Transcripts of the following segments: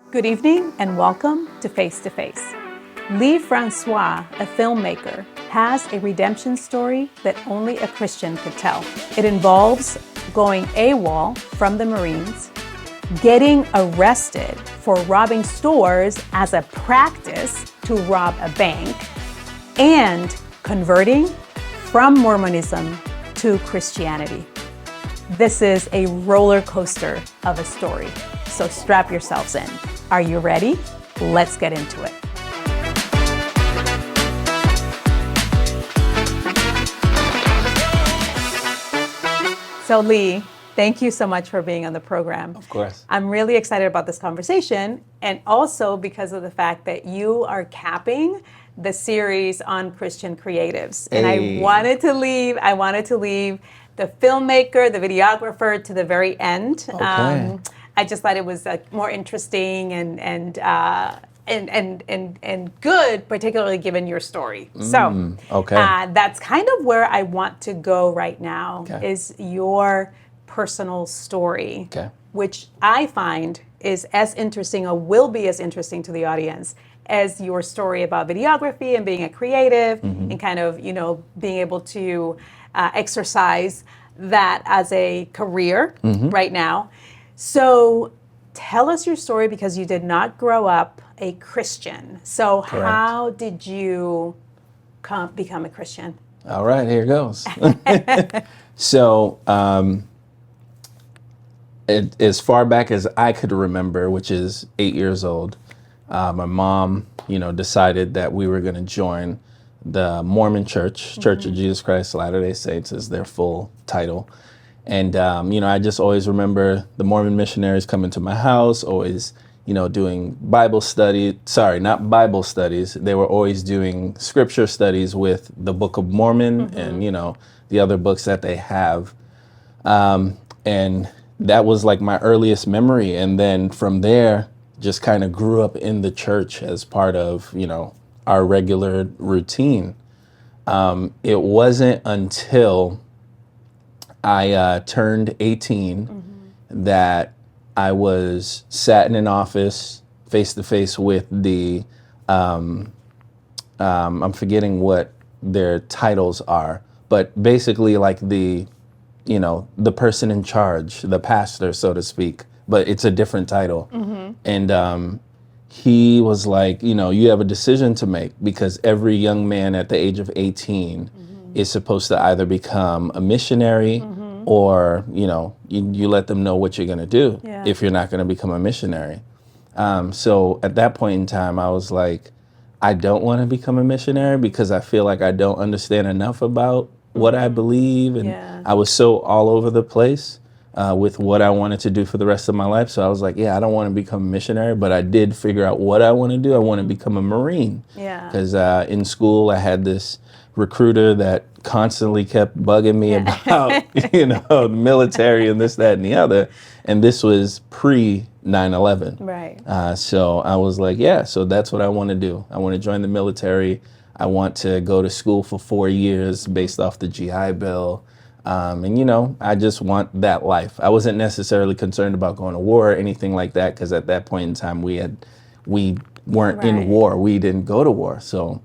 Good evening and welcome to Face to Face. Francois, a filmmaker, has a redemption story that only a Christian could tell. It involves going AWOL from the Marines, getting arrested for robbing stores as a practice to rob a bank, and converting from Mormonism to Christianity. This is a roller coaster of a story, so strap yourselves in. Are you ready? Let's get into it. So Lee, thank you so much for being on the program. Of course. I'm really excited about this conversation, and also because of the fact that you are capping the series on Christian creatives. And I wanted to leave the filmmaker, the videographer to the very end. Okay. I just thought it was more interesting and good, particularly given your story. Okay. That's kind of where I want to go right now, is your personal story, which I find is as interesting, or will be as interesting to the audience, as your story about videography and being a creative and kind of, being able to exercise that as a career right now. So tell us your story, because you did not grow up a Christian. So how did you become a Christian? All right, here goes. So as far back as I could remember, which is 8 years old, my mom, decided that we were going to join the Mormon Church, Church of Jesus Christ Latter-day Saints is their full title. And, I just always remember the Mormon missionaries coming to my house, always, doing Bible study. Sorry, not Bible studies. They were always doing scripture studies with the Book of Mormon and, the other books that they have. And that was like my earliest memory. And then from there, just kind of grew up in the church as part of, our regular routine. It wasn't until I turned 18 that I was sat in an office face to face with the, I'm forgetting what their titles are, but basically like the person in charge, the pastor, so to speak, but it's a different title. And he was like, you have a decision to make, because every young man at the age of 18 is supposed to either become a missionary or, you let them know what you're going to do if you're not going to become a missionary. So at that point in time, I was like, I don't want to become a missionary because I feel like I don't understand enough about what I believe. And I was so all over the place with what I wanted to do for the rest of my life. So I was like, I don't want to become a missionary, but I did figure out what I want to do. I want to become a Marine. Because in school, I had this recruiter that constantly kept bugging me about, the military and this, that, and the other. And this was pre 9/11. Right. So I was like, so that's what I want to do. I want to join the military. I want to go to school for 4 years based off the GI Bill. And, I just want that life. I wasn't necessarily concerned about going to war or anything like that, because at that point in time, we weren't in war. We didn't go to war. So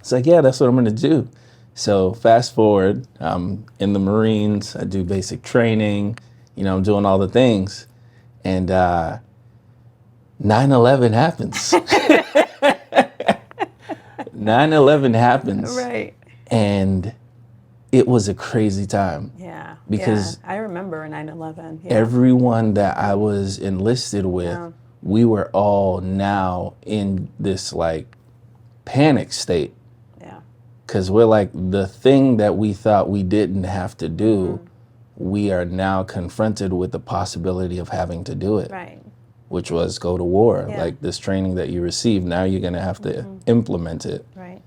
it's like, that's what I'm going to do. So fast forward, I'm in the Marines. I do basic training. I'm doing all the things. And 9/11 happens. 9/11 happens. Right. And it was a crazy time. Yeah. Because I remember 9/11. Everyone that I was enlisted with, we were all now in this like panic state. Yeah. Because we're like, the thing that we thought we didn't have to do, we are now confronted with the possibility of having to do it. Right. Which was go to war. Like this training that you received, now you're going to have to implement it. Right.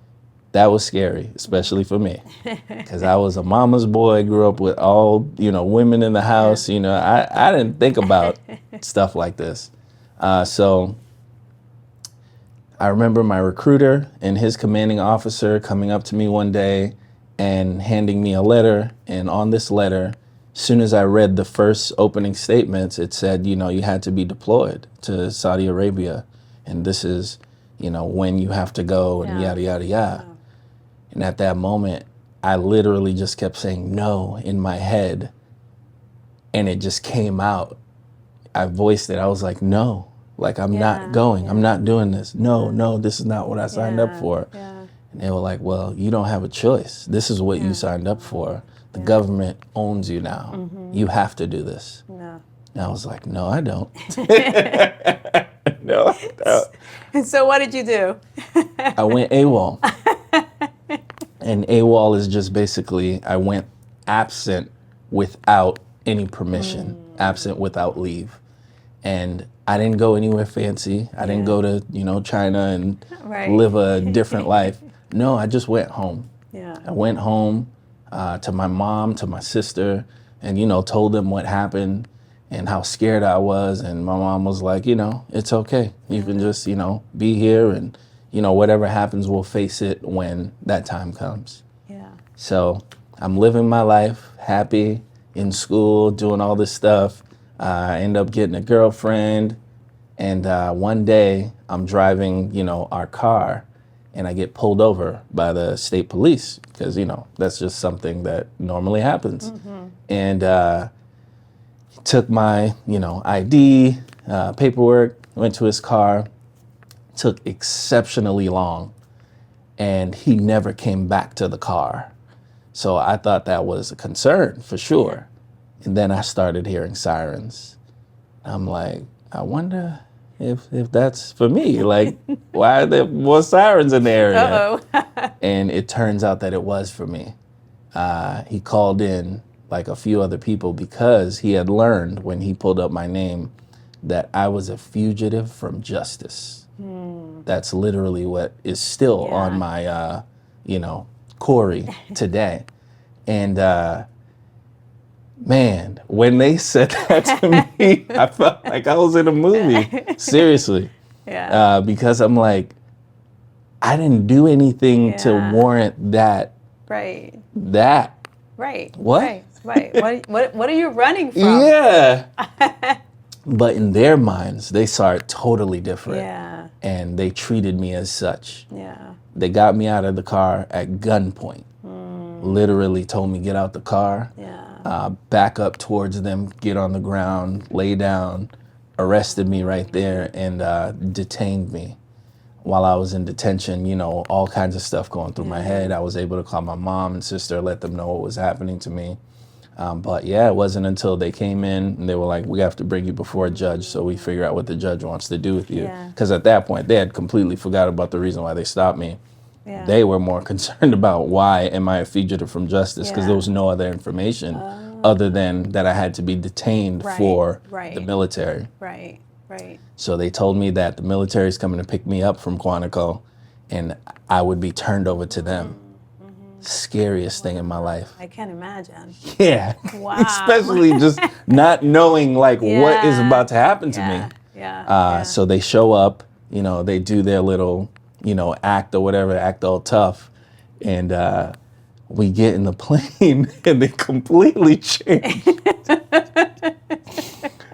That was scary, especially for me, because I was a mama's boy, grew up with all, women in the house. I didn't think about stuff like this. So I remember my recruiter and his commanding officer coming up to me one day and handing me a letter. And on this letter, soon as I read the first opening statements, it said, you know, you had to be deployed to Saudi Arabia. And this is, you know, when you have to go and yada, yada, yada. Yeah. And at that moment, I literally just kept saying no in my head. And it just came out. I voiced it. I was like, no, like, I'm not going. I'm not doing this. No, no, this is not what I signed up for. Yeah. And they were like, well, you don't have a choice. This is what you signed up for. The government owns you now. You have to do this. No. And I was like, no, I don't. No, I don't. And so what did you do? I went AWOL. And AWOL is just basically, I went absent without any permission, absent without leave. And I didn't go anywhere fancy. I didn't go to, you know, China and live a different life. No, I just went home. Yeah. I went home to my mom, to my sister, and, you know, told them what happened and how scared I was. And my mom was like, you know, it's okay. You can just, you know, be here and, you know, whatever happens, we'll face it when that time comes. Yeah. So I'm living my life, happy, in school, doing all this stuff. I end up getting a girlfriend. And one day I'm driving, you know, our car, and I get pulled over by the state police because, you know, that's just something that normally happens. And he took my, you know, ID, paperwork, went to his car, took exceptionally long, and he never came back to the car. So I thought that was a concern for sure. And then I started hearing sirens. I'm like, I wonder if that's for me. Like, why are there more sirens in the area? Uh-oh. And it turns out that it was for me. He called in like a few other people because he had learned when he pulled up my name that I was a fugitive from justice. That's literally what is still on my, you know, Corey today. And man, when they said that to me, I felt like I was in a movie. Seriously. Yeah. Because I'm like, I didn't do anything to warrant that. Right. That. Right. What? Right. What are you running from? Yeah. But in their minds, they saw it totally different. Yeah. And they treated me as such. Yeah. They got me out of the car at gunpoint. Literally told me, get out the car. Yeah. Back up towards them, get on the ground, lay down, arrested me right there, and detained me. While I was in detention, you know, all kinds of stuff going through my head. I was able to call my mom and sister, let them know what was happening to me. But yeah, it wasn't until they came in and they were like, we have to bring you before a judge so we figure out what the judge wants to do with you. Because at that point, they had completely forgot about the reason why they stopped me. Yeah. They were more concerned about why am I a fugitive from justice, because there was no other information other than that I had to be detained for the military. Right. Right. So they told me that the military is coming to pick me up from Quantico and I would be turned over to them. Scariest thing in my life. I can't imagine. Yeah. Wow. Especially just not knowing like what is about to happen to me. Yeah. So they show up, you know, they do their little, you know, act or whatever, act all tough. And we get in the plane and they completely change.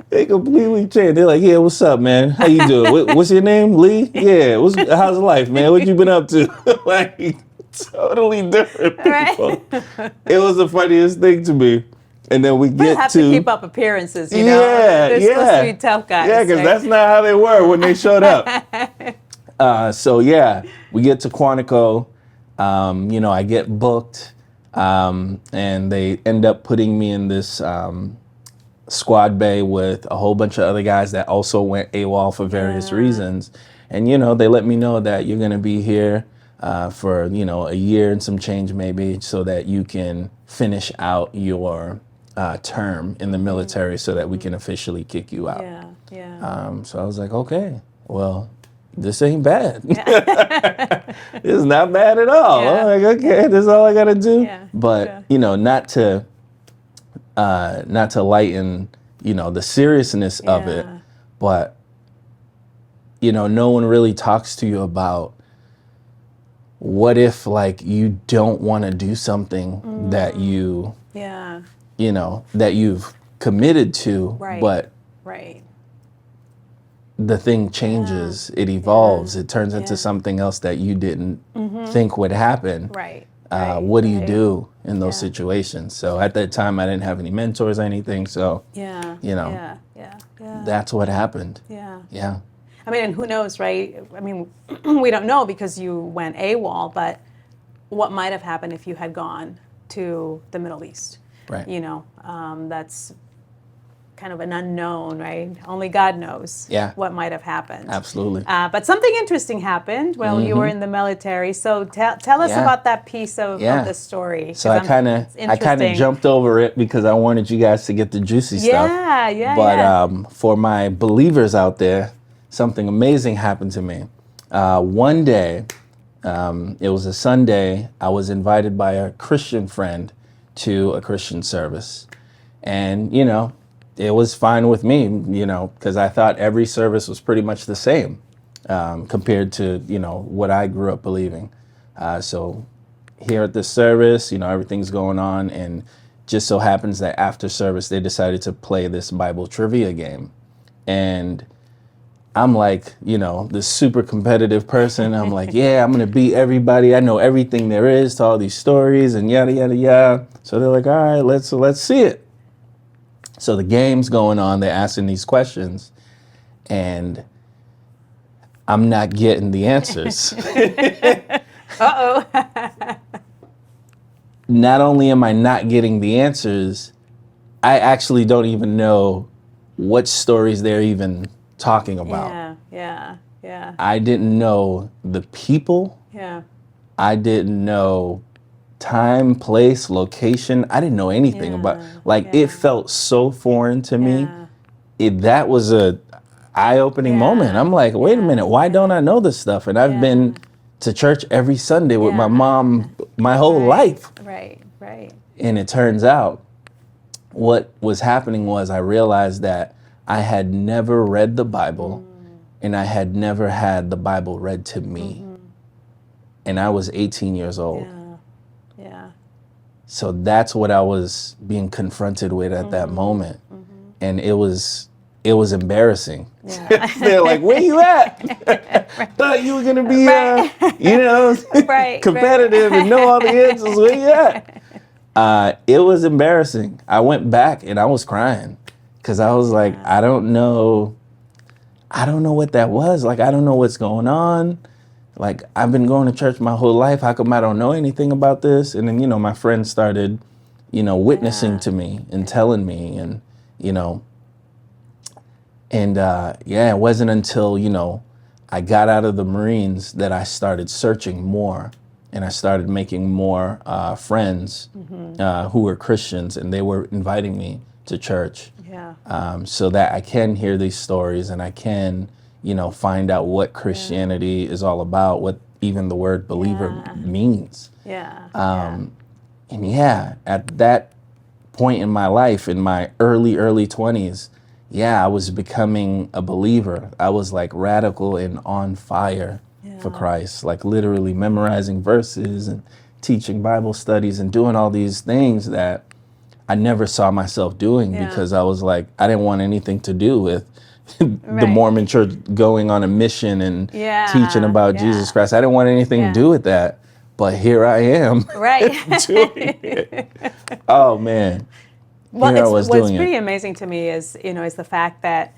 They completely changed. They're like, yeah, what's up, man? How you doing? What's your name? Lee? Yeah. How's life, man? What you been up to? Like, totally different people. Right. It was the funniest thing to me. And then we get have to keep up appearances, you know? Yeah, They're supposed to be tough guys. Yeah, because that's not how they were when they showed up. So yeah, we get to Quantico. You know, I get booked, and they end up putting me in this squad bay with a whole bunch of other guys that also went AWOL for various reasons. And, you know, they let me know that you're going to be here for, you know, a year and some change maybe so that you can finish out your term in the military so that we can officially kick you out. So I was like, okay, well, this ain't bad. This is not bad at all. I'm like, okay, this is all I got to do. But, you know, not to lighten, you know, the seriousness of it, but, you know, no one really talks to you about what if, like, you don't want to do something that you that you've committed to, Right. but Right. the thing changes, it evolves, it turns into something else that you didn't think would happen. Right. What do you do in those situations? So at that time, I didn't have any mentors or anything. So, that's what happened. Yeah. Yeah. I mean, and who knows, right? I mean, we don't know because you went AWOL, but what might have happened if you had gone to the Middle East? Right. That's kind of an unknown, right? Only God knows what might have happened. Absolutely. But something interesting happened while you were in the military. So tell us about that piece of the story. So I kind of jumped over it because I wanted you guys to get the juicy stuff. But for my believers out there, something amazing happened to me. One day, it was a Sunday, I was invited by a Christian friend to a Christian service. And, it was fine with me, because I thought every service was pretty much the same compared to, what I grew up believing. So here at this service, everything's going on, and just so happens that after service, they decided to play this Bible trivia game. And I'm like, this super competitive person. I'm like, I'm going to beat everybody. I know everything there is to all these stories and yada, yada, yada. So they're like, all right, let's see it. So the game's going on, they're asking these questions, and I'm not getting the answers. Uh-oh. Not only am I not getting the answers, I actually don't even know what stories they're even talking about. Yeah. I didn't know the people. Yeah. I didn't know time, place, location. I didn't know anything about, it felt so foreign to me. That was a eye-opening moment. I'm like, wait a minute, why don't I know this stuff? And I've been to church every Sunday with my mom my whole life. Right. And it turns out what was happening was I realized that I had never read the Bible and I had never had the Bible read to me. And I was 18 years old. Yeah. So that's what I was being confronted with at that moment. And it was embarrassing. Yeah. They're like, where you at? Thought you were going to be, competitive and know all the answers. Where you at? It was embarrassing. I went back and I was crying because I was like, I don't know what that was. Like, I don't know what's going on. Like, I've been going to church my whole life. How come I don't know anything about this? And then, my friends started, witnessing to me and telling me and, it wasn't until, I got out of the Marines that I started searching more and I started making more friends who were Christians, and they were inviting me to church so that I can hear these stories and I can find out what Christianity is all about, what even the word believer means. And at that point in my life, in my early 20s, I was becoming a believer. I was like radical and on fire for Christ, like literally memorizing verses and teaching Bible studies and doing all these things that I never saw myself doing because I was like, I didn't want anything to do with the Mormon church going on a mission and teaching about Jesus Christ. I didn't want anything to do with that, but here I am doing it. Oh man. Well, what's pretty amazing to me is the fact that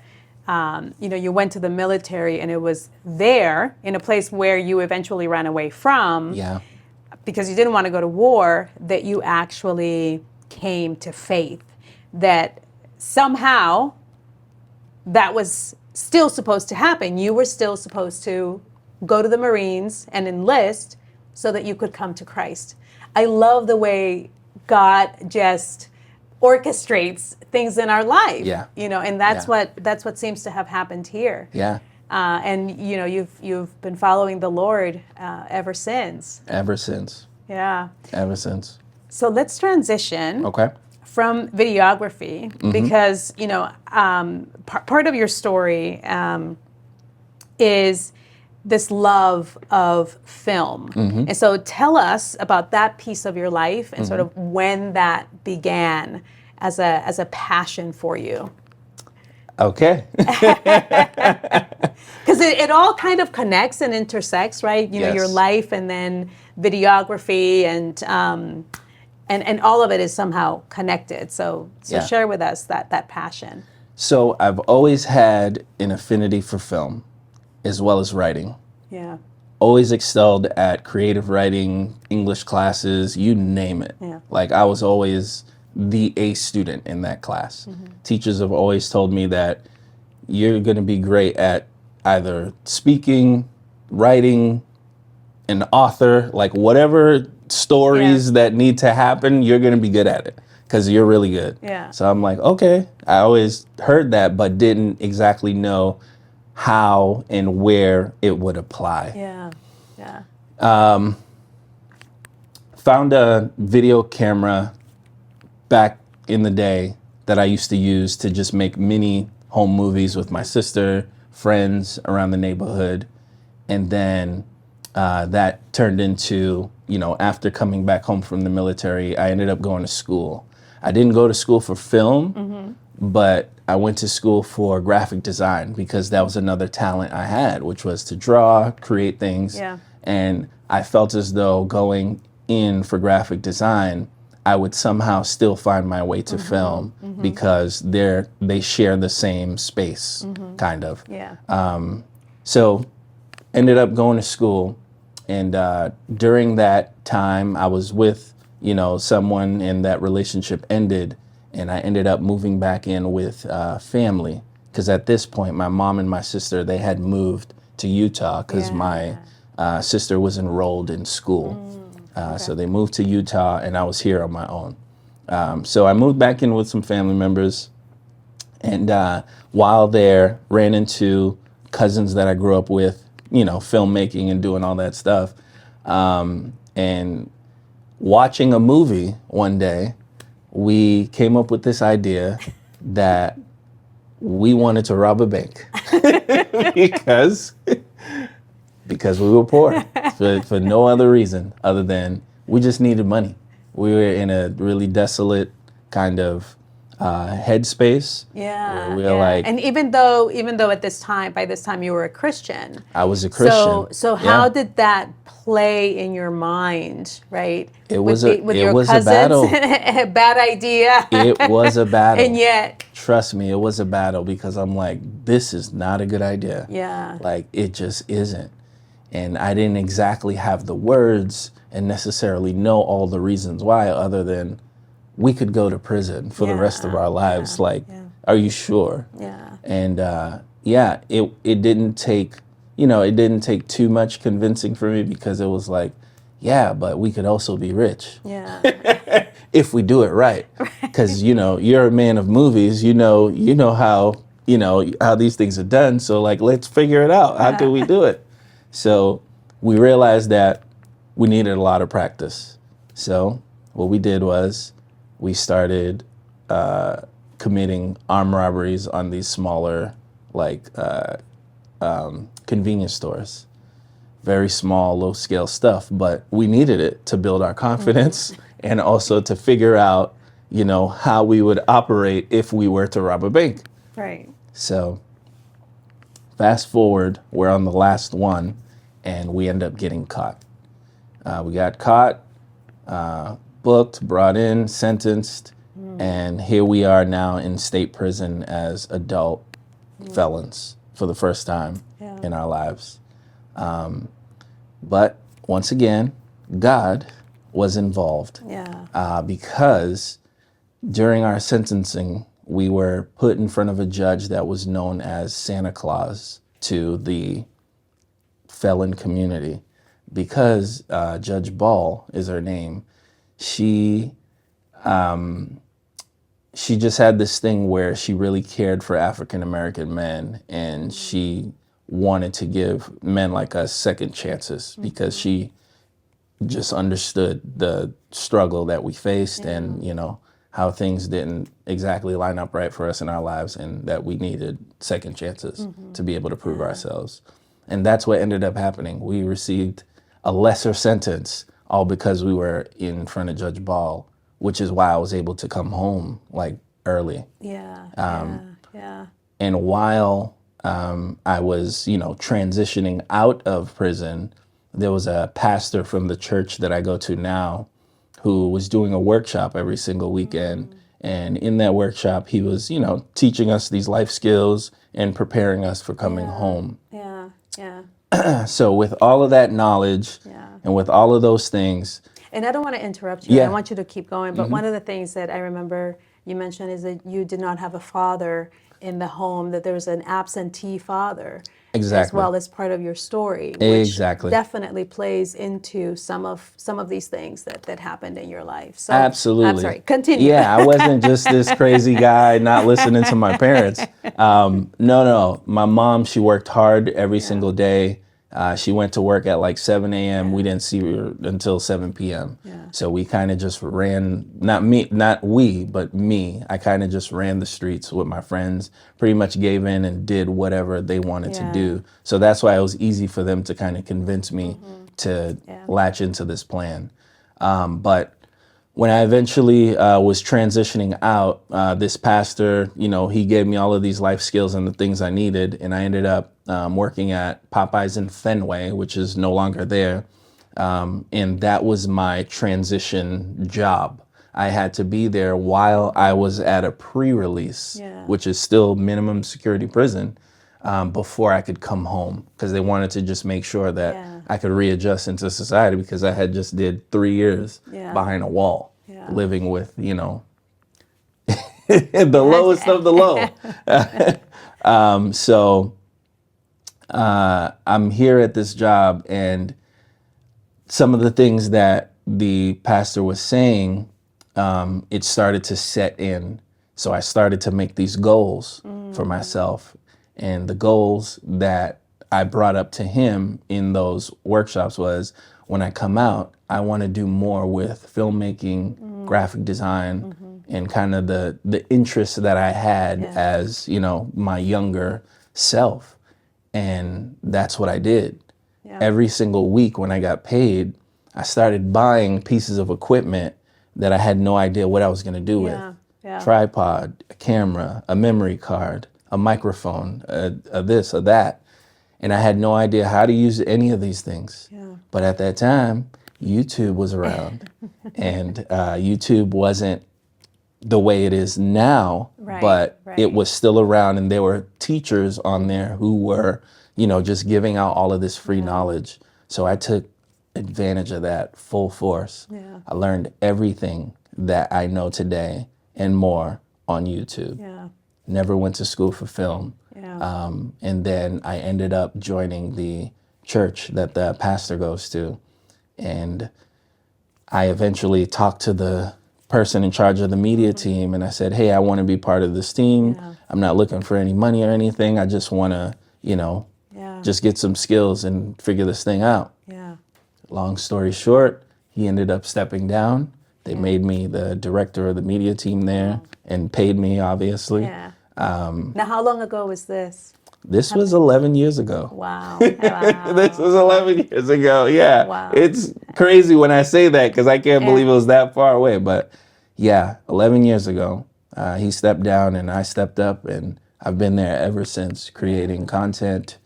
you went to the military and it was there in a place where you eventually ran away from because you didn't want to go to war, that you actually came to faith, that somehow that was still supposed to happen. You were still supposed to go to the Marines and enlist so that you could come to Christ. I love the way God just orchestrates things in our life. And that's what seems to have happened here. And you've been following the Lord ever since. Ever since. So let's transition. From videography, because part of your story is this love of film, and so tell us about that piece of your life and sort of when that began, as a passion for you? Okay. Because it all kind of connects and intersects, right? You know, your Yes. life and then videography and all of it is somehow connected. So Yeah. share with us that passion. So I've always had an affinity for film as well as writing. Yeah. Always excelled at creative writing, English classes, you name it. Yeah. Like I was always the A student in that class. Teachers have always told me that you're going to be great at either speaking, writing, an author, like whatever stories that need to happen, you're going to be good at it because you're really good. Yeah. So I'm like, okay, I always heard that, but didn't exactly know how and where it would apply. Yeah. Yeah. Found a video camera back in the day that I used to use to just make mini home movies with my sister, friends around the neighborhood. And then that turned into, you know, after coming back home from the military, I ended up going to school. I didn't go to school for film, but I went to school for graphic design because that was another talent I had, which was to draw, create things. Yeah. And I felt as though going in for graphic design, I would somehow still find my way to film because they share the same space, kind of. Yeah. So ended up going to school, and during that time I was with, you know, someone, and that relationship ended, and I ended up moving back in with family because at this point my mom and my sister, they had moved to Utah because my sister was enrolled in school. So they moved to Utah and I was here on my own. So I moved back in with some family members, and while there ran into cousins that I grew up with, you know, filmmaking and doing all that stuff. And watching a movie one day, we came up with this idea that we wanted to rob a bank because we were poor for no other reason other than we just needed money. We were in a really desolate kind of headspace. Yeah. Where we were like, and even though by this time you were a Christian. I was a Christian. So how did that play in your mind, right? It was a cousins, battle. A bad idea. It was a battle. And yet, trust me, it was a battle because I'm like, this is not a good idea. Yeah. Like it just isn't. And I didn't exactly have the words and necessarily know all the reasons why, other than we could go to prison for the rest of our lives. Are you sure? Yeah. And it didn't take, it didn't take too much convincing for me because it was like, yeah, but we could also be rich. Yeah. If we do it right. Because, you're a man of movies, you know how, how these things are done. So like, let's figure it out. How can we do it? So we realized that we needed a lot of practice. So what we did was we started committing armed robberies on these smaller, convenience stores. Very small, low-scale stuff, but we needed it to build our confidence and also to figure out, how we would operate if we were to rob a bank. Right. So fast forward, we're on the last one, and we end up getting caught. We got caught, booked, brought in, sentenced, and here we are now in state prison as adult felons for the first time in our lives. But once again, God was involved. Yeah. Because during our sentencing, we were put in front of a judge that was known as Santa Claus to the felon community. Because Judge Ball is her name, she just had this thing where she really cared for African American men, and she wanted to give men like us second chances because she just understood the struggle that we faced and, how things didn't exactly line up right for us in our lives, and that we needed second chances to be able to prove ourselves. And that's what ended up happening. We received a lesser sentence, all because we were in front of Judge Ball which is why I was able to come home like early. Yeah. Yeah. And while I was, transitioning out of prison, there was a pastor from the church that I go to now who was doing a workshop every single weekend. And in that workshop, he was, teaching us these life skills and preparing us for coming home. Yeah. Yeah. So with all of that knowledge and with all of those things. And I don't want to interrupt you. Yeah. I want you to keep going. But one of the things that I remember you mentioned is that you did not have a father in the home, that there was an absentee father. As well as part of your story, which definitely plays into some of these things that happened in your life. So Absolutely. I'm sorry, continue. Yeah, I wasn't just this crazy guy not listening to my parents. No. My mom, she worked hard every single day. She went to work at like 7 a.m. We didn't see her until 7 p.m. So we kind of just ran, not we, but me. I kind of just ran the streets with my friends, pretty much gave in and did whatever they wanted to do. So that's why it was easy for them to kind of convince me to latch into this plan. But when I eventually was transitioning out, this pastor, he gave me all of these life skills and the things I needed. And I ended up working at Popeyes in Fenway, which is no longer there. And that was my transition job. I had to be there while I was at a pre-release, which is still minimum security prison, before I could come home, because they wanted to just make sure that I could readjust into society, because I had just did 3 years behind a wall, living with, the lowest of the low. So I'm here at this job, and some of the things that the pastor was saying, it started to set in. So I started to make these goals for myself. And the goals that I brought up to him in those workshops was, when I come out, I want to do more with filmmaking, graphic design, and kind of the interests that I had as, my younger self. And that's what I did. Every single week when I got paid, I started buying pieces of equipment that I had no idea what I was going to do with. Tripod, a camera, a memory card, a microphone, a this, a that. And I had no idea how to use any of these things. But at that time, YouTube was around. And YouTube wasn't the way it is now, but it was still around. And there were teachers on there who were, just giving out all of this free knowledge. So I took advantage of that full force. I learned everything that I know today and more on YouTube. Never went to school for film. And then I ended up joining the church that the pastor goes to. And I eventually talked to the person in charge of the media team, and I said, hey, I want to be part of this team. I'm not looking for any money or anything. I just want to, just get some skills and figure this thing out. Long story short, he ended up stepping down. They made me the director of the media team there and paid me, obviously. Now, how long ago was this? This was 11 years ago. Wow. This was 11 years ago. Yeah. Wow. It's crazy when I say that, because I can't believe it was that far away. But yeah, 11 years ago, he stepped down and I stepped up, and I've been there ever since, creating content,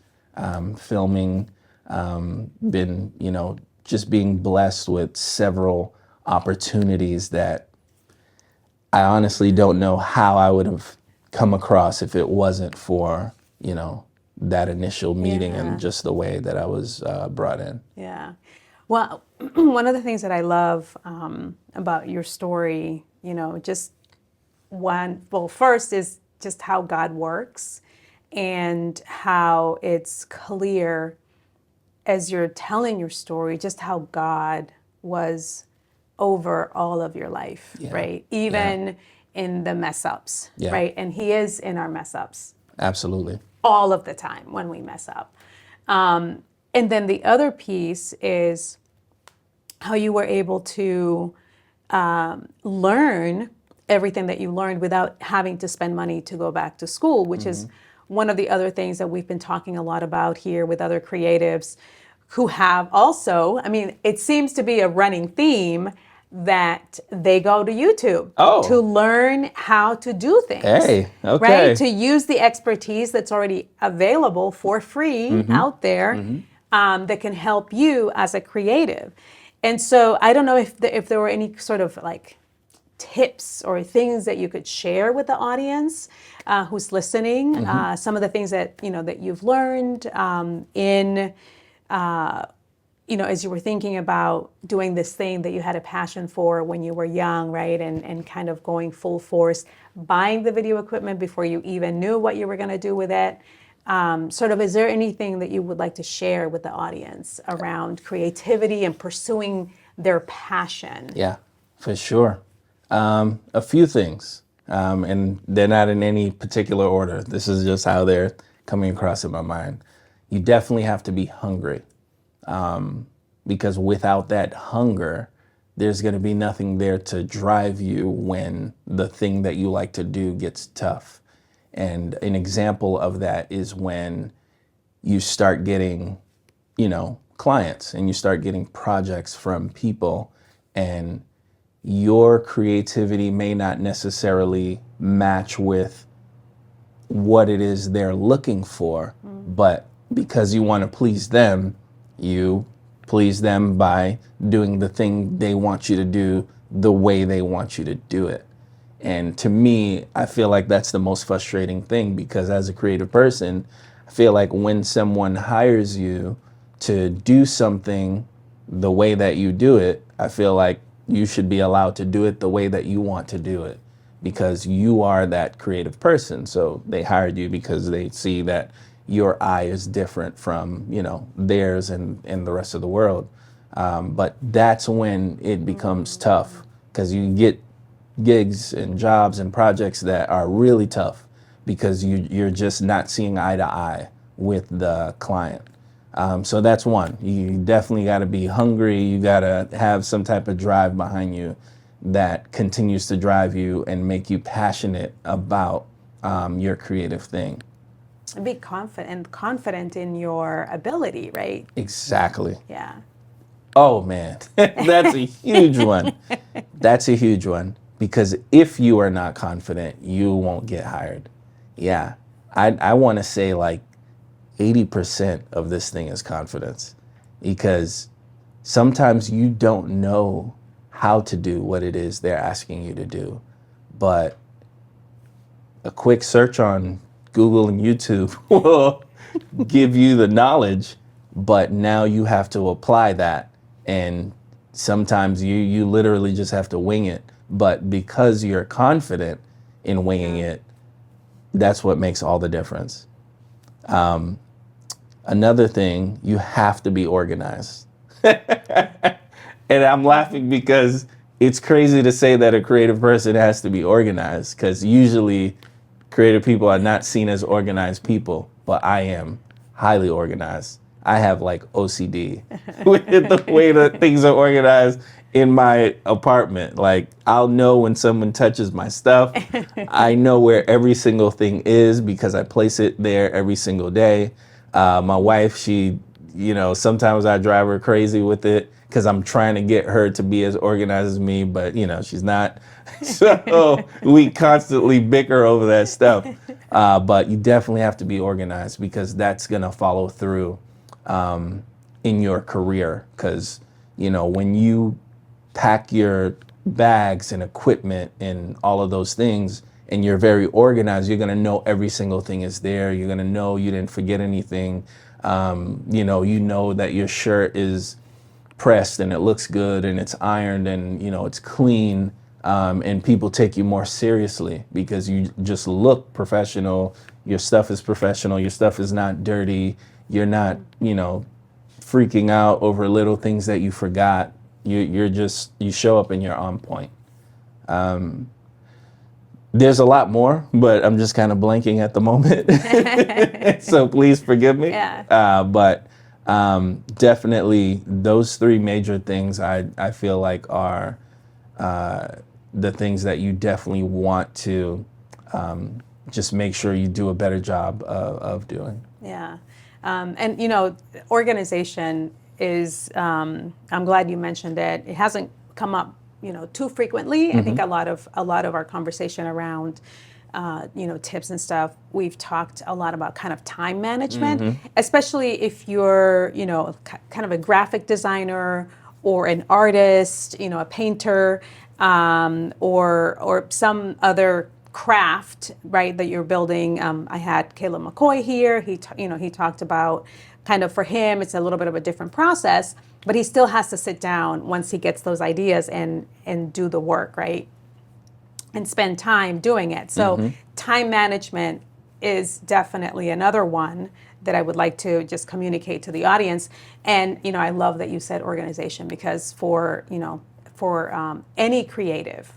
filming, been, just being blessed with several opportunities that I honestly don't know how I would have come across if it wasn't for, that initial meeting and just the way that I was brought in. Well, one of the things that I love about your story, first is just how God works, and how it's clear as you're telling your story, just how God was over all of your life, right? Even in the mess ups, right? And He is in our mess ups. Absolutely. All of the time when we mess up. And then the other piece is how you were able to learn everything that you learned without having to spend money to go back to school, which is one of the other things that we've been talking a lot about here with other creatives who have also, it seems to be a running theme, that they go to YouTube Oh. to learn how to do things. Hey, okay. Right? To use the expertise that's already available for free out there that can help you as a creative. And so I don't know if there were any sort of like tips or things that you could share with the audience who's listening. Some of the things that that you've learned in as you were thinking about doing this thing that you had a passion for when you were young, right? And kind of going full force, buying the video equipment before you even knew what you were going to do with it. Is there anything that you would like to share with the audience around creativity and pursuing their passion? Yeah, for sure. A few things, and they're not in any particular order. This is just how they're coming across in my mind. You definitely have to be hungry, because without that hunger, there's going to be nothing there to drive you when the thing that you like to do gets tough. And an example of that is when you start getting, clients and you start getting projects from people, and your creativity may not necessarily match with what it is they're looking for, but because you want to please them, you please them by doing the thing they want you to do the way they want you to do it. And to me, I feel like that's the most frustrating thing, because as a creative person, I feel like when someone hires you to do something the way that you do it, I feel like you should be allowed to do it the way that you want to do it, because you are that creative person. So they hired you because they see that your eye is different from, theirs and the rest of the world. But that's when it becomes tough, because you get gigs and jobs and projects that are really tough because you're just not seeing eye to eye with the client. So that's one. You definitely got to be hungry. You got to have some type of drive behind you that continues to drive you and make you passionate about your creative thing. Be confident in your ability, right? Exactly. Yeah. Oh man, that's a huge one. That's a huge one, because if you are not confident, you won't get hired. Yeah, I want to say like 80% of this thing is confidence, because sometimes you don't know how to do what it is they're asking you to do, but a quick search on Google and YouTube will give you the knowledge, but now you have to apply that. And sometimes you literally just have to wing it. But because you're confident in winging it, that's what makes all the difference. Another thing, you have to be organized. And I'm laughing because it's crazy to say that a creative person has to be organized, because usually creative people are not seen as organized people, but I am highly organized. I have like OCD with the way that things are organized in my apartment. Like, I'll know when someone touches my stuff. I know where every single thing is because I place it there every single day. My wife, she, sometimes I drive her crazy with it because I'm trying to get her to be as organized as me, but she's not. So we constantly bicker over that stuff. But you definitely have to be organized, because that's going to follow through in your career. Because, when you pack your bags and equipment and all of those things, and you're very organized, you're going to know every single thing is there. You're going to know you didn't forget anything. You know that your shirt is pressed and it looks good and it's ironed and, it's clean. And people take you more seriously because you just look professional. Your stuff is professional. Your stuff is not dirty. You're not, freaking out over little things that you forgot. You show up and you're on point. There's a lot more, but I'm just kind of blanking at the moment. So please forgive me. Yeah. But definitely those three major things I feel like are the things that you definitely want to just make sure you do a better job of doing. Yeah. And, organization is, I'm glad you mentioned it. It hasn't come up too frequently. I think a lot of our conversation around tips and stuff, we've talked a lot about kind of time management, especially if you're, kind of a graphic designer or an artist, a painter, or some other craft, right, that you're building. I had Caleb McCoy here. He talked about kind of, for him, it's a little bit of a different process, but he still has to sit down once he gets those ideas and do the work, right? And spend time doing it. So time management is definitely another one that I would like to just communicate to the audience. And, I love that you said organization, because for any creative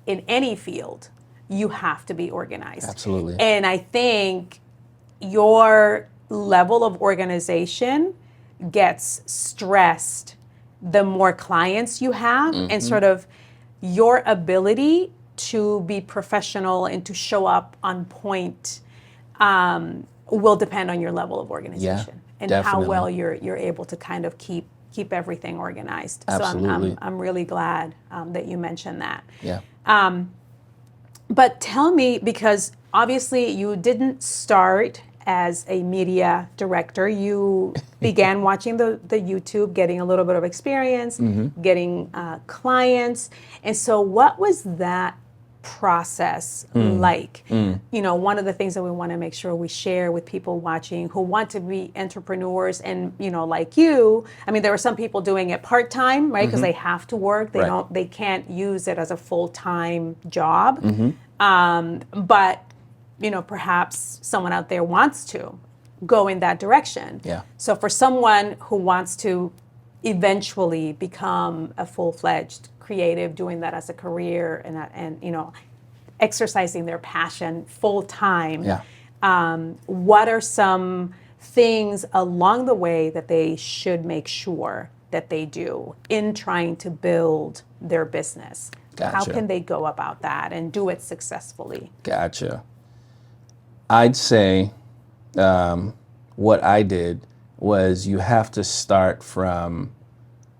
in any field, you have to be organized. Absolutely. And I think your level of organization gets stressed the more clients you have, and sort of your ability to be professional and to show up on point will depend on your level of organization and definitely. how well you're able to kind of keep everything organized. Absolutely. So I'm really glad that you mentioned that. Yeah. But tell me, because obviously you didn't start as a media director. You began watching the YouTube, getting a little bit of experience, getting clients. And so what was that process like? One of the things that we want to make sure we share with people watching who want to be entrepreneurs, and like you, I mean, there are some people doing it part-time, right? Because they have to work. They can't use it as a full-time job. But perhaps someone out there wants to go in that direction. Yeah. So for someone who wants to eventually become a full-fledged creative, doing that as a career and exercising their passion full-time, what are some things along the way that they should make sure that they do in trying to build their business? Gotcha. How can they go about that and do it successfully? Gotcha. I'd say what I did was you have to start from,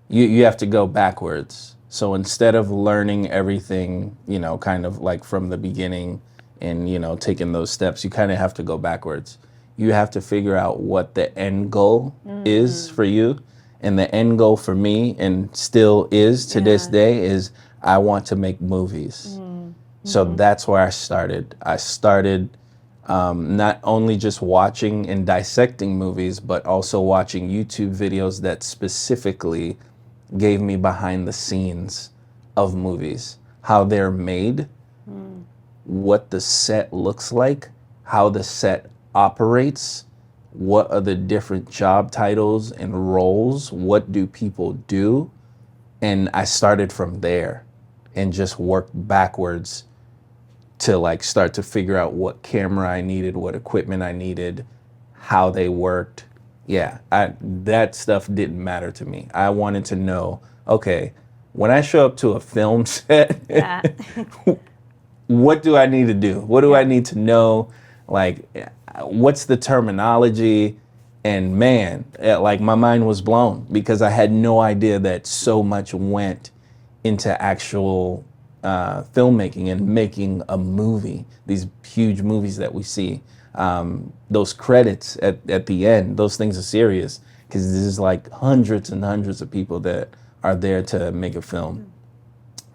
you have to go backwards. So instead of learning everything, kind of like from the beginning and, taking those steps, you kind of have to go backwards. You have to figure out what the end goal is for you. And the end goal for me, and still is to this day, is I want to make movies. So that's where I started. I started not only just watching and dissecting movies, but also watching YouTube videos that specifically gave me behind the scenes of movies, how they're made, what the set looks like, how the set operates, what are the different job titles and roles, what do people do? And I started from there and just worked backwards to like start to figure out what camera I needed, what equipment I needed, how they worked. Yeah, that stuff didn't matter to me. I wanted to know, okay, when I show up to a film set, what do I need to do? What do I need to know? Like, what's the terminology? And man, like my mind was blown because I had no idea that so much went into actual filmmaking and making a movie, these huge movies that we see. Those credits at the end, those things are serious because there's like hundreds and hundreds of people that are there to make a film.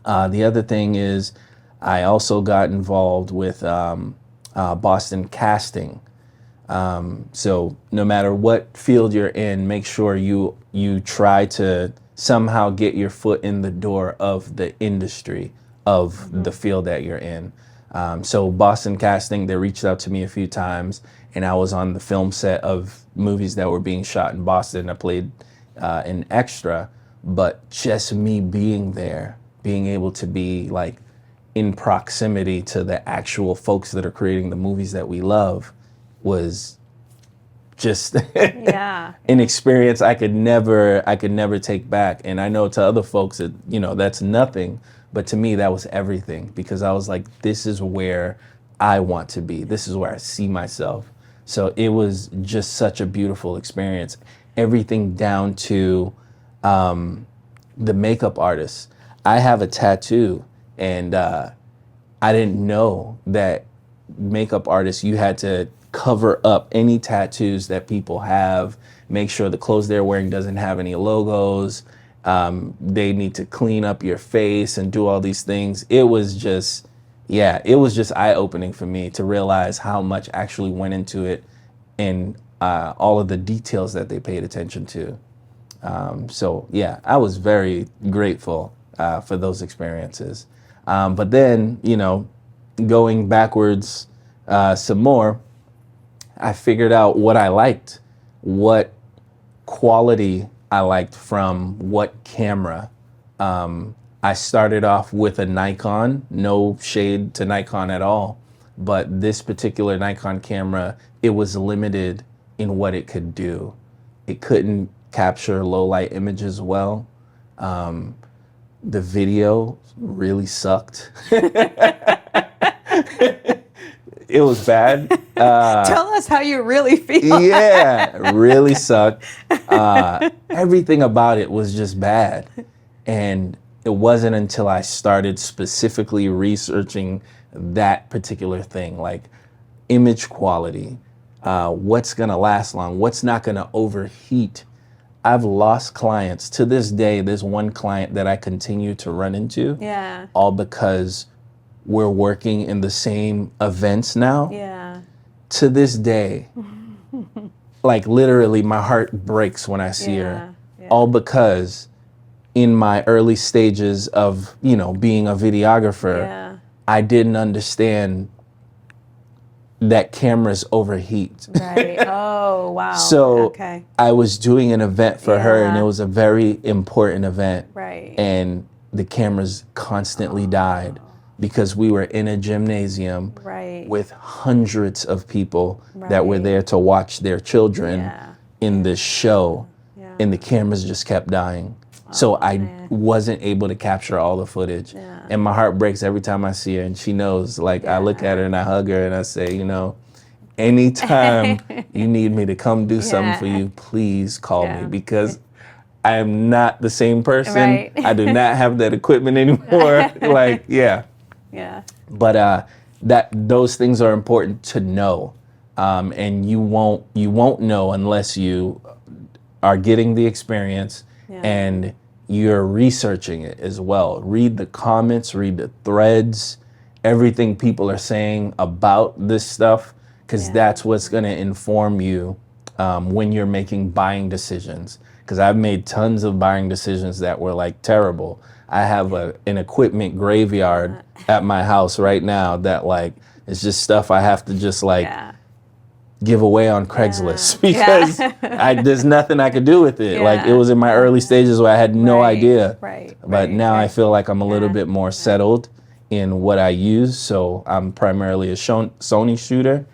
The other thing is I also got involved with Boston casting. So no matter what field you're in, make sure you try to somehow get your foot in the door of the industry of the field that you're in. So Boston Casting, they reached out to me a few times, and I was on the film set of movies that were being shot in Boston. I played an extra, but just me being there, being able to be like in proximity to the actual folks that are creating the movies that we love was just an experience I could never take back. And I know to other folks that, that's nothing. But to me, that was everything because I was like, this is where I want to be. This is where I see myself. So it was just such a beautiful experience. Everything down to the makeup artists. I have a tattoo, and I didn't know that makeup artists, you had to cover up any tattoos that people have, make sure the clothes they're wearing doesn't have any logos. They need to clean up your face and do all these things. It was just, it was just eye-opening for me to realize how much actually went into it, and all of the details that they paid attention to. So yeah, I was very grateful for those experiences. But then, going backwards some more, I figured out what I liked, what quality I liked from what camera. I started off with a Nikon, no shade to Nikon at all, but this particular Nikon camera, it was limited in what it could do. It couldn't capture low light images well. The video really sucked. It was bad. Tell us how you really feel. Yeah, really sucked. Everything about it was just bad. And it wasn't until I started specifically researching that particular thing, like image quality, what's gonna last long, what's not gonna overheat. I've lost clients. To this day, there's one client that I continue to run into. Yeah. All because we're working in the same events now. Yeah. To this day, like literally my heart breaks when I see her. Yeah. All because in my early stages of, being a videographer, I didn't understand that cameras overheat. Right. Oh, wow. So okay. I was doing an event for her, and it was a very important event. Right. And the cameras constantly died because we were in a gymnasium with hundreds of people that were there to watch their children in this show, and the cameras just kept dying. So I wasn't able to capture all the footage. And my heart breaks every time I see her, and she knows, like I look at her and I hug her and I say, anytime you need me to come do something for you, please call me, because I am not the same person. Right. I do not have that equipment anymore. Yeah. But those things are important to know. And you won't know unless you are getting the experience and you're researching it as well. Read the comments, read the threads, everything people are saying about this stuff, because that's what's going to inform you when you're making buying decisions. Because I've made tons of buying decisions that were like terrible. I have an equipment graveyard at my house right now that like it's just stuff I have to just give away on Craigslist because there's nothing I could do with it. Like it was in my early stages where I had no idea. But now I feel like I'm a little bit more settled in what I use. So I'm primarily a Sony shooter.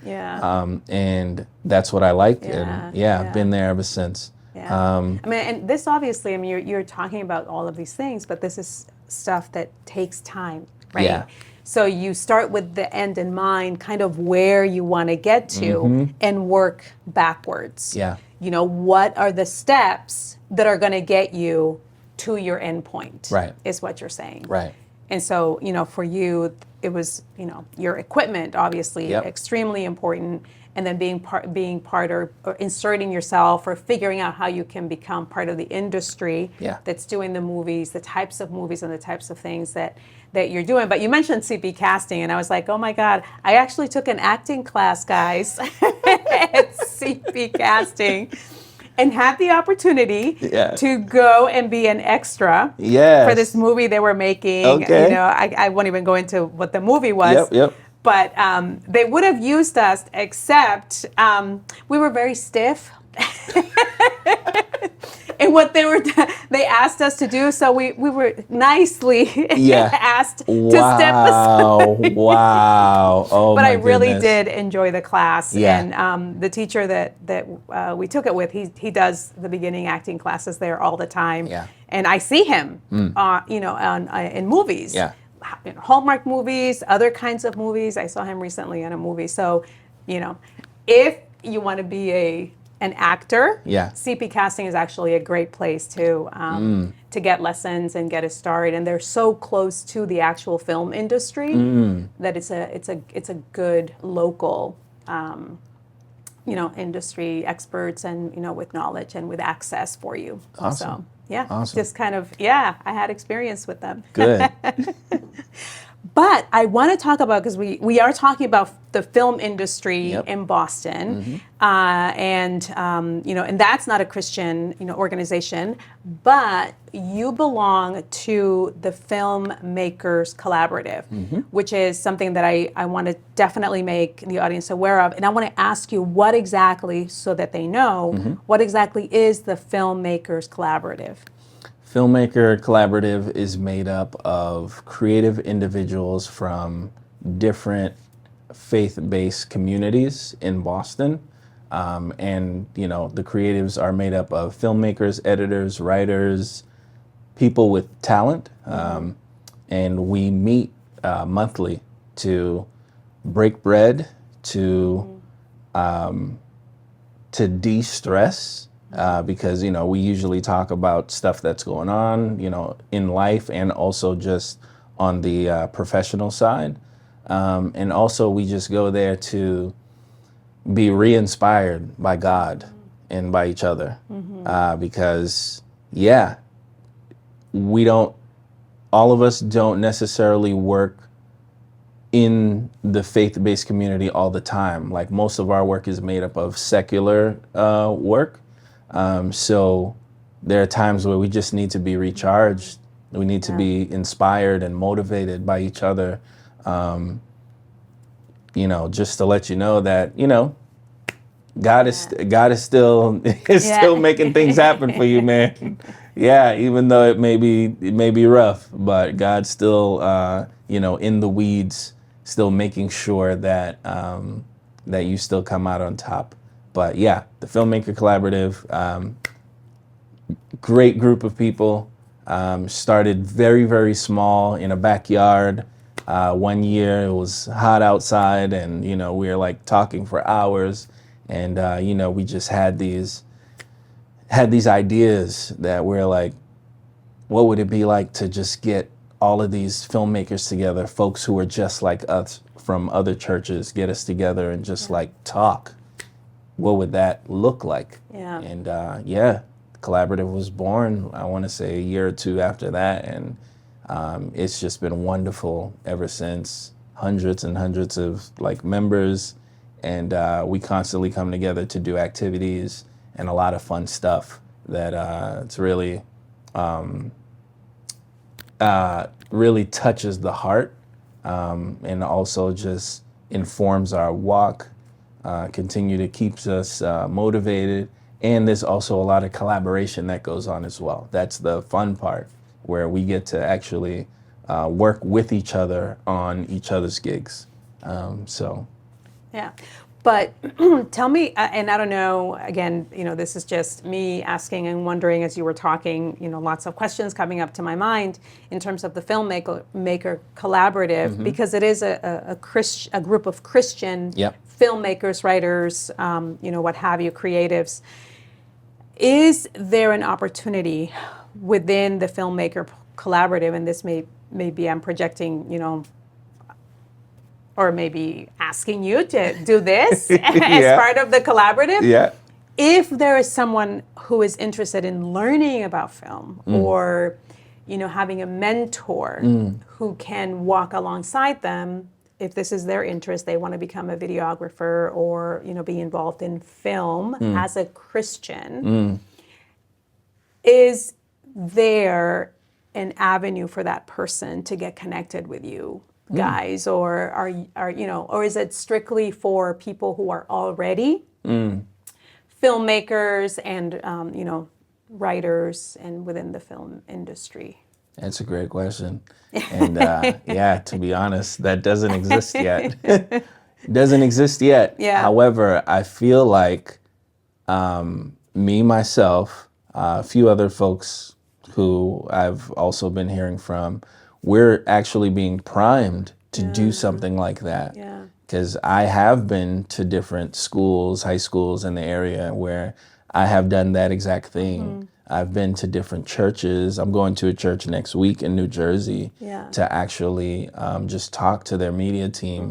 And that's what I like. And I've been there ever since. And this obviously, you're talking about all of these things, but this is stuff that takes time, right? Yeah. So you start with the end in mind, kind of where you want to get to, and work backwards. Yeah. What are the steps that are going to get you to your end point? Right. Is what you're saying. Right. And so, for you, it was, your equipment, obviously, extremely important. And then being part or inserting yourself or figuring out how you can become part of the industry that's doing the movies, the types of movies and the types of things that you're doing. But you mentioned CP casting, and I was like, oh my God, I actually took an acting class, guys, at CP casting, and had the opportunity to go and be an extra for this movie they were making. Okay. I won't even go into what the movie was. But they would have used us, except we were very stiff. And what they asked us to do, so we were nicely asked to step aside. Wow. Oh, but my I really goodness. did enjoy the class. And the teacher that we took it with, he does the beginning acting classes there all the time. And I see him, in movies. Hallmark movies, other kinds of movies. I saw him recently in a movie. So, if you want to be a an actor, Yeah. CP Casting is actually a great place to get lessons and get a start. And they're so close to the actual film industry that it's a good local, industry experts and with knowledge and with access for you. Awesome. So yeah, Awesome. just kind of I had experience with them. Good. But I want to talk about, because we are talking about the film industry Yep. in Boston, and that's not a Christian organization, but you belong to the Filmmakers Collaborative, which is something that I want to definitely make the audience aware of, and I want to ask you what exactly, so that they know, what exactly is the Filmmakers Collaborative? Filmmaker Collaborative is made up of creative individuals from different faith-based communities in Boston. And the creatives are made up of filmmakers, editors, writers, people with talent. And we meet monthly to break bread, to de-stress. Because we usually talk about stuff that's going on in life, and also just on the professional side, and also we just go there to be re-inspired by God and by each other, because all of us don't necessarily work in the faith-based community all the time. Like, most of our work is made up of secular work. So there are times where we just need to be recharged. We need to be inspired and motivated by each other. Just to let you know that, God is still still making things happen for you, man. Yeah, even though it may be rough, but God's still in the weeds, still making sure that that you still come out on top. But yeah, the Filmmaker Collaborative, great group of people. Started very, very small in a backyard. One year it was hot outside, and we were like talking for hours, and we just had these ideas that we're like, what would it be like to just get all of these filmmakers together, folks who are just like us from other churches, get us together and just like talk. What would that look like? Yeah. And the Collaborative was born, I want to say a year or two after that, and it's just been wonderful ever since. Hundreds and hundreds of members, and we constantly come together to do activities and a lot of fun stuff that it's really really touches the heart, and also just informs our walk. Continue to keeps us motivated, and there's also a lot of collaboration that goes on as well. That's the fun part, where we get to actually work with each other on each other's gigs. Yeah, but tell me, and I don't know, again, this is just me asking and wondering as you were talking, lots of questions coming up to my mind in terms of the Filmmaker Collaborative, because it is a group of Christian filmmakers, writers, what have you, creatives. Is there an opportunity within the Filmmaker Collaborative, and this maybe I'm projecting, or maybe asking you to do this as part of the collaborative? Yeah. If there is someone who is interested in learning about film, or having a mentor who can walk alongside them, if this is their interest, they want to become a videographer or be involved in film as a Christian, is there an avenue for that person to get connected with you guys, or or is it strictly for people who are already filmmakers and writers and within the film industry? That's a great question. And to be honest, that doesn't exist yet. Doesn't exist yet. Yeah. However, I feel like me, myself, a few other folks who I've also been hearing from, we're actually being primed to do something like that. Yeah. because I have been to different schools, high schools in the area where I have done that exact thing. I've been to different churches. I'm going to a church next week in New Jersey to actually just talk to their media team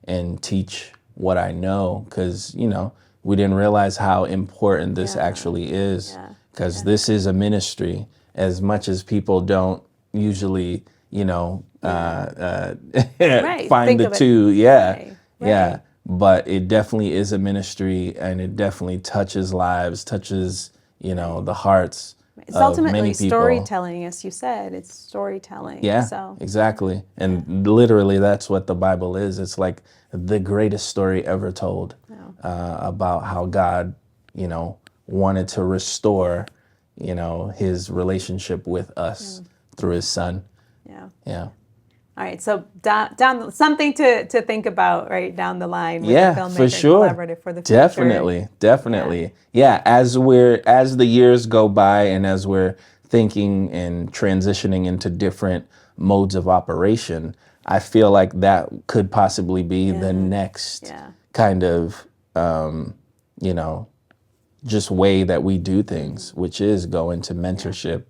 and teach what I know, because, you know, we didn't realize how important this actually is, because this is a ministry. As much as people don't usually, you know, Right. find Think the of it. two. Right. Yeah. But it definitely is a ministry, and it definitely touches lives, touches, you know, the hearts It's of ultimately many people. storytelling, as you said. It's storytelling. Yeah, So exactly. And literally, that's what the Bible is. It's like the greatest story ever told about how God, you know, wanted to restore, you know, his relationship with us through his son. Yeah. All right, so down something to think about right down the line with the Filmmaker for sure. Collaborative for the future. Definitely. Yeah, as the years go by and as we're thinking and transitioning into different modes of operation, I feel like that could possibly be the next kind of you know, just way that we do things, which is go into mentorship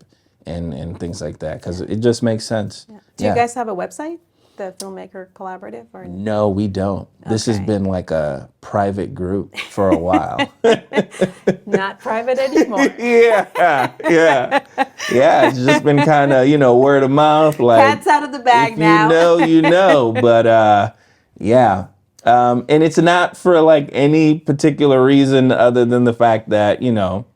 and things like that, because it just makes sense. Do you guys have a website, the Filmmaker Collaborative? Or No, we don't. This has been like a private group for a while. not private anymore? Yeah. It's just been kind of, you know, word of mouth. Like, Cat's out of the bag if now. you know, you know. But yeah. And it's not for like any particular reason other than the fact that, you know,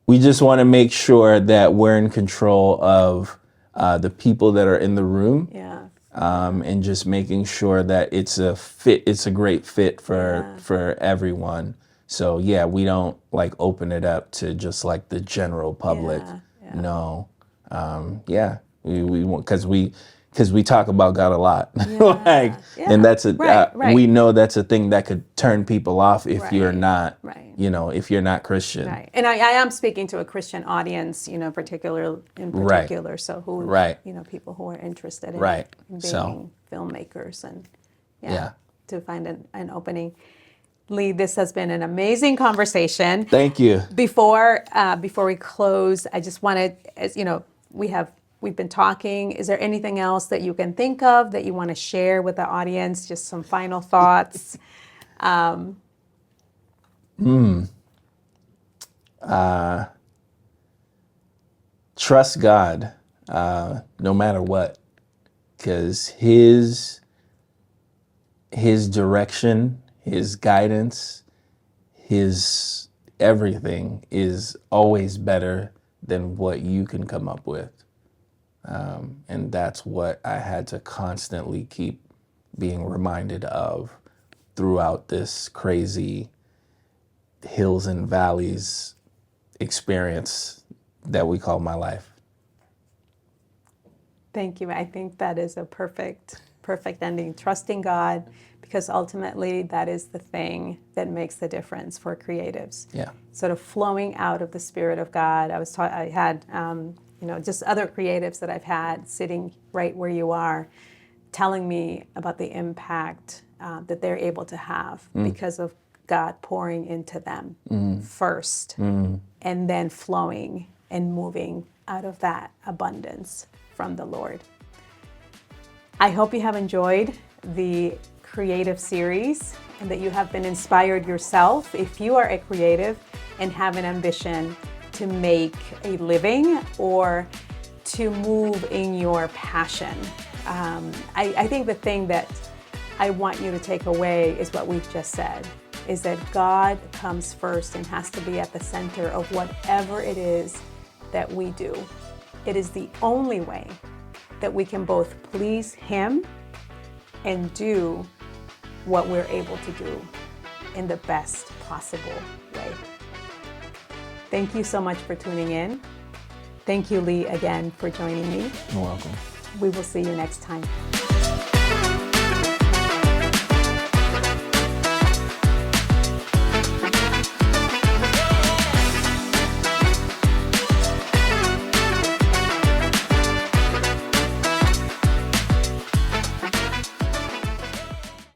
we just want to make sure that we're in control of the people that are in the room. And just making sure that it's a great fit for everyone. So we don't like open it up to just like the general public. No. We want, because we talk about God a lot. And that's we know that's a thing that could turn people off if you're not, you know, if you're not Christian. And I am speaking to a Christian audience, you know, in particular. So who, you know, people who are interested in being filmmakers and to find an opening. Lee, this has been an amazing conversation. Thank you. Before we close, I just wanted, as you know, we've been talking. Is there anything else that you can think of that you want to share with the audience? Just some final thoughts. Trust God, no matter what, because His direction, His guidance, His everything is always better than what you can come up with. And that's what I had to constantly keep being reminded of throughout this crazy hills and valleys experience that we call my life. Thank you. I think that is a perfect ending. Trusting God, because ultimately that is the thing that makes the difference for creatives. Sort of flowing out of the Spirit of God. I had you know, just other creatives that I've had sitting right where you are, telling me about the impact that they're able to have because of God pouring into them first, and then flowing and moving out of that abundance from the Lord. I hope you have enjoyed the creative series and that you have been inspired yourself. If you are a creative and have an ambition to make a living or to move in your passion, I think the thing that I want you to take away is what we've just said, is that God comes first and has to be at the center of whatever it is that we do. It is the only way that we can both please Him and do what we're able to do in the best possible way. Thank you so much for tuning in. Thank you, Lee, again for joining me. You're welcome. We will see you next time.